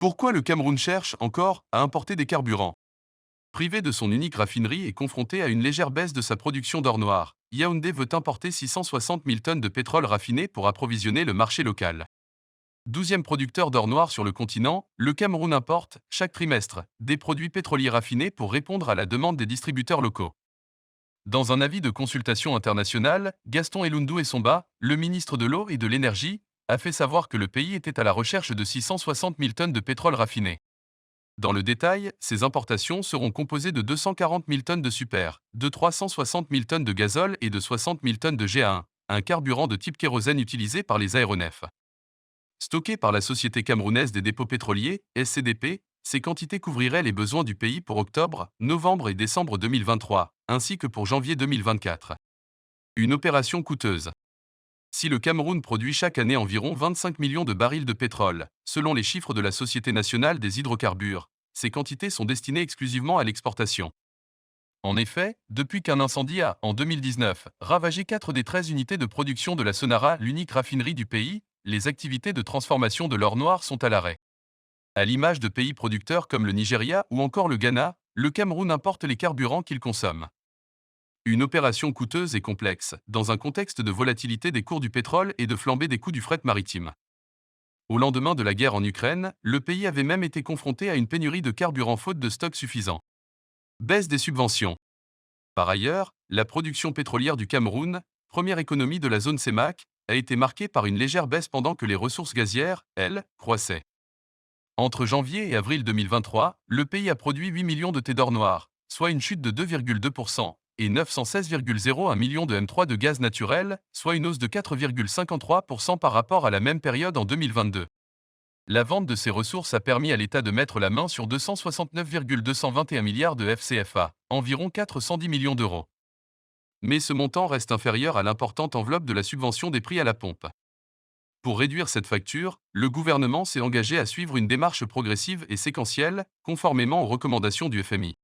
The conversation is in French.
Pourquoi le Cameroun cherche encore à importer des carburants? Privé de son unique raffinerie et confronté à une légère baisse de sa production d'or noir, Yaoundé veut importer 660 000 tonnes de pétrole raffiné pour approvisionner le marché local. 12e producteur d'or noir sur le continent, le Cameroun importe, chaque trimestre, des produits pétroliers raffinés pour répondre à la demande des distributeurs locaux. Dans un avis de consultation internationale, Gaston Elundou Essomba, le ministre de l'Eau et de l'Énergie, a fait savoir que le pays était à la recherche de 660 000 tonnes de pétrole raffiné. Dans le détail, ces importations seront composées de 240 000 tonnes de super, de 360 000 tonnes de gazole et de 60 000 tonnes de GA1, un carburant de type kérosène utilisé par les aéronefs. Stockées par la Société camerounaise des dépôts pétroliers, SCDP, ces quantités couvriraient les besoins du pays pour octobre, novembre et décembre 2023, ainsi que pour janvier 2024. Une opération coûteuse. Si le Cameroun produit chaque année environ 25 millions de barils de pétrole, selon les chiffres de la Société nationale des hydrocarbures, ces quantités sont destinées exclusivement à l'exportation. En effet, depuis qu'un incendie a, en 2019, ravagé 4 des 13 unités de production de la Sonara, l'unique raffinerie du pays, les activités de transformation de l'or noir sont à l'arrêt. À l'image de pays producteurs comme le Nigeria ou encore le Ghana, le Cameroun importe les carburants qu'il consomme. Une opération coûteuse et complexe, dans un contexte de volatilité des cours du pétrole et de flambée des coûts du fret maritime. Au lendemain de la guerre en Ukraine, le pays avait même été confronté à une pénurie de carburant faute de stocks suffisants. Baisse des subventions. Par ailleurs, la production pétrolière du Cameroun, première économie de la zone CEMAC, a été marquée par une légère baisse pendant que les ressources gazières, elles, croissaient. Entre janvier et avril 2023, le pays a produit 8 millions de thé d'or noir, soit une chute de 2,2%, et 916,01 millions de M3 de gaz naturel, soit une hausse de 4,53% par rapport à la même période en 2022. La vente de ces ressources a permis à l'État de mettre la main sur 269,221 milliards de FCFA, environ 410 millions d'euros. Mais ce montant reste inférieur à l'importante enveloppe de la subvention des prix à la pompe. Pour réduire cette facture, le gouvernement s'est engagé à suivre une démarche progressive et séquentielle, conformément aux recommandations du FMI.